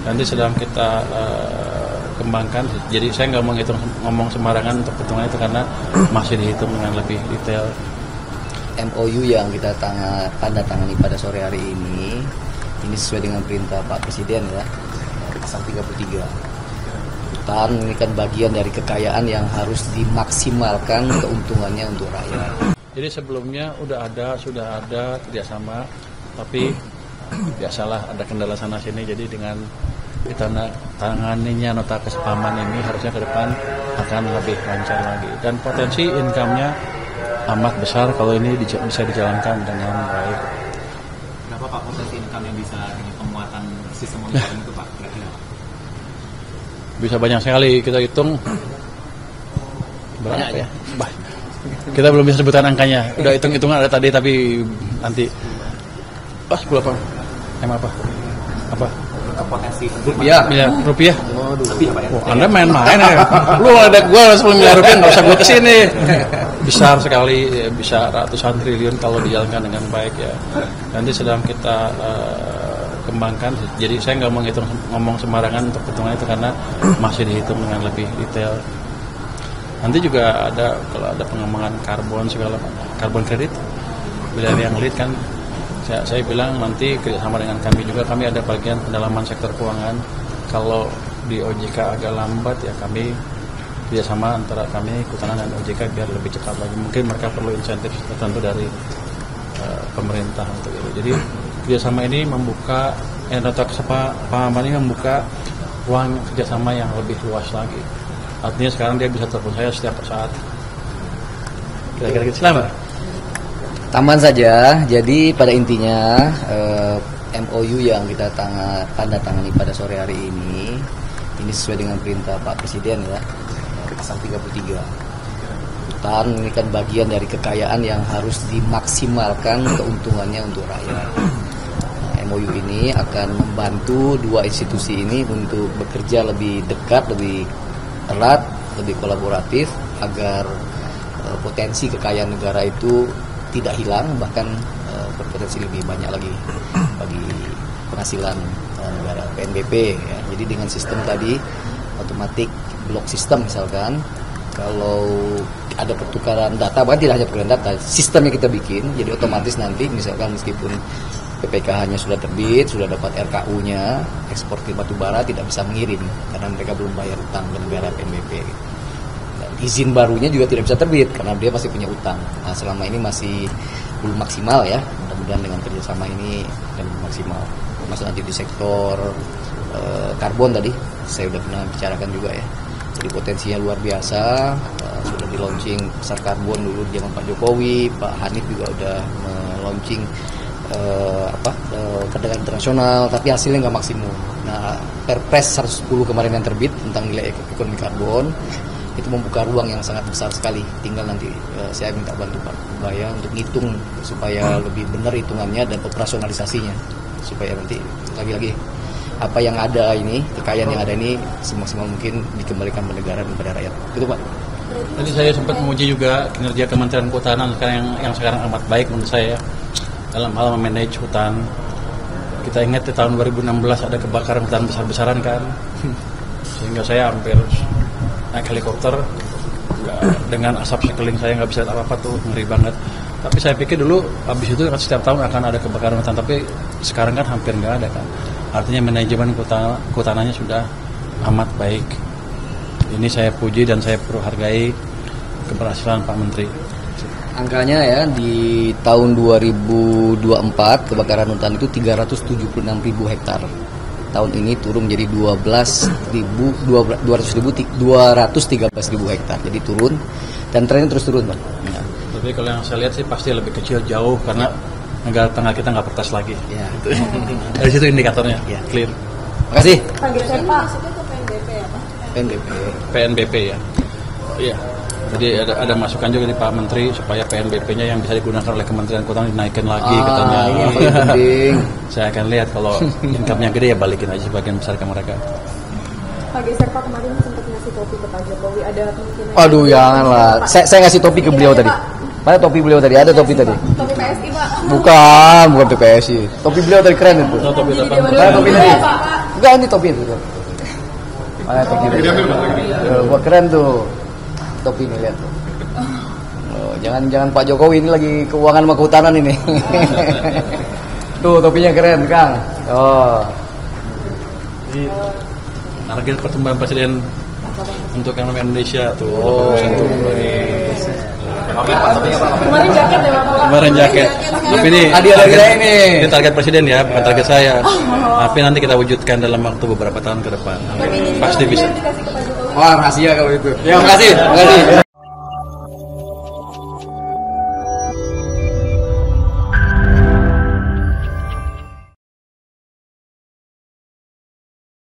nanti sedang kita kembangkan. Jadi saya nggak mau ngomong sembarangan untuk hitungan itu karena masih dihitung dengan lebih detail. MOU yang kita tanda tangani pada sore hari ini sesuai dengan perintah Pak Presiden ya, pasal 33. Hutan ini kan bagian dari kekayaan yang harus dimaksimalkan keuntungannya untuk rakyat. Jadi sebelumnya sudah ada kerjasama, tapi biasalah ada kendala sana sini. Jadi dengan ditanganinya nota kesepahaman ini harusnya ke depan akan lebih lancar lagi, dan potensi income-nya amat besar kalau ini bisa dijalankan dengan baik. Berapa Pak potensi income yang bisa dengan penguatan sistem monitoring itu Pak? Bisa banyak sekali, kita hitung berapa ya? Kita belum bisa sebutkan angkanya. Udah hitung-hitungan ada tadi, tapi nanti 10 apa? Apa? Potensi Rupiah. Rupiah. Lebih apa ya? Oh, Anda main-main ya. Lu ada gua 10 miliar rupiah, nggak usah gua kesini. Besar sekali, ya, bisa ratusan triliun kalau dijalankan dengan baik ya. Nanti sedang kita kembangkan. Jadi saya nggak mau ngomong sembarangan untuk hitungan itu karena masih dihitung dengan lebih detail. Nanti juga kalau ada pengembangan karbon segala karbon kredit, bila yang lead kan. Saya bilang nanti kerjasama dengan kami juga, kami ada bagian pendalaman sektor keuangan. Kalau di OJK agak lambat ya kami kerjasama antara kami Kehutanan dan OJK biar lebih cepat lagi. Mungkin mereka perlu insentif tertentu dari pemerintah untuk itu. Jadi kerjasama ini membuka nota kesepahaman ini membuka ruang kerjasama yang lebih luas lagi. Artinya sekarang dia bisa telepon saya setiap saat. Kira-kira selamat. Tambahan saja, jadi pada intinya MOU yang kita tanda tangani pada sore hari ini sesuai dengan perintah Pak Presiden ya, pasal 33. Hutan ini kan bagian dari kekayaan yang harus dimaksimalkan keuntungannya untuk rakyat. MOU ini akan membantu dua institusi ini untuk bekerja lebih dekat, lebih erat, lebih kolaboratif agar potensi kekayaan negara itu tidak hilang, bahkan berpotensi lebih banyak lagi bagi penghasilan negara PNBP ya. Jadi dengan sistem tadi otomatis blok sistem, misalkan kalau ada pertukaran data, bahkan tidak hanya pertukaran data, sistemnya kita bikin, jadi otomatis nanti misalkan meskipun PPKH-nya sudah terbit, sudah dapat RKU-nya, ekspor batu bara tidak bisa mengirim karena mereka belum bayar utang ke negara PNBP. Izin barunya juga tidak bisa terbit karena dia masih punya utang. Nah, selama ini masih belum maksimal ya. Mudah-mudahan dengan kerjasama ini dan maksimal. Termasuk nanti di sektor karbon tadi saya sudah pernah bicarakan juga ya. Jadi potensinya luar biasa. Sudah di launching pasar karbon dulu di zaman Pak Jokowi, Pak Hanif juga udah launching perdagangan internasional, tapi hasilnya nggak maksimum. Nah, Perpres 110 kemarin yang terbit tentang nilai ekonomi karbon itu membuka ruang yang sangat besar sekali. Tinggal nanti saya minta bantu Pak Baya untuk ngitung supaya lebih benar hitungannya dan operasionalisasinya, supaya nanti lagi-lagi apa yang ada ini, kekayaan yang ada ini semaksimal mungkin dikembalikan ke negara dan kepada rakyat. Itu Pak. Tadi saya sempat menguji juga kinerja Kementerian Kehutanan yang sekarang amat baik menurut saya dalam hal memanage hutan. Kita ingat di tahun 2016 ada kebakaran hutan besar-besaran kan, sehingga saya hampir naik helikopter dengan asap sekeliling saya, nggak bisa lihat apa-apa tuh, ngeri banget. Tapi saya pikir dulu habis itu kan setiap tahun akan ada kebakaran hutan, tapi sekarang kan hampir nggak ada kan. Artinya manajemen kehutanannya sudah amat baik. Ini saya puji dan saya perlu hargai keberhasilan Pak Menteri. Angkanya ya di tahun 2024 kebakaran hutan itu 376.000 hektar. Tahun ini turun menjadi 213.000 hektar. Jadi turun dan trennya terus turun, Pak. Ya. Tapi kalau yang saya lihat sih pasti lebih kecil jauh karena negara tengah kita nggak pertas lagi. Ya. Dari situ indikatornya ya. Clear. Makasih. PNBP ya. Iya. Jadi ada masukan juga di Pak Menteri supaya PNBP-nya yang bisa digunakan oleh Kementerian Kehutanan dinaikkan lagi katanya. Ini yang paling penting. Saya akan lihat kalau income-nya gede ya balikin aja sebagian besar ke mereka. Pak Geser, Pak kemarin sempat ngasih topi ke Pak Jokowi, ada kemungkinan? Aduh, janganlah. Saya ngasih topi ke beliau tadi. Mana topi beliau tadi? Ada topi tadi. Topi PSI, Pak. Bukan topi PSI. Topi beliau tadi keren itu. Topi Mana topi tadi? Buka ini topi itu. Mana topi itu? Buat keren tuh. Topi ini lihat tuh. Oh, jangan Pak Jokowi ini lagi keuangan sama kehutanan ini. Tuh topinya keren, Kang. Oh. Jadi target pertumbuhan presiden untuk ekonomi Indonesia tuh. Oh. Kemarin jaket ya Bapak? Kemarin jaket. Tapi ini Hadiah dari saya ini. Ini target presiden ya, bukan target saya. Tapi nanti kita wujudkan dalam waktu beberapa tahun ke depan. Pasti bisa. Dikasih ke Pak Jokowi. Wah, rahasia kalau itu. Ya, makasih.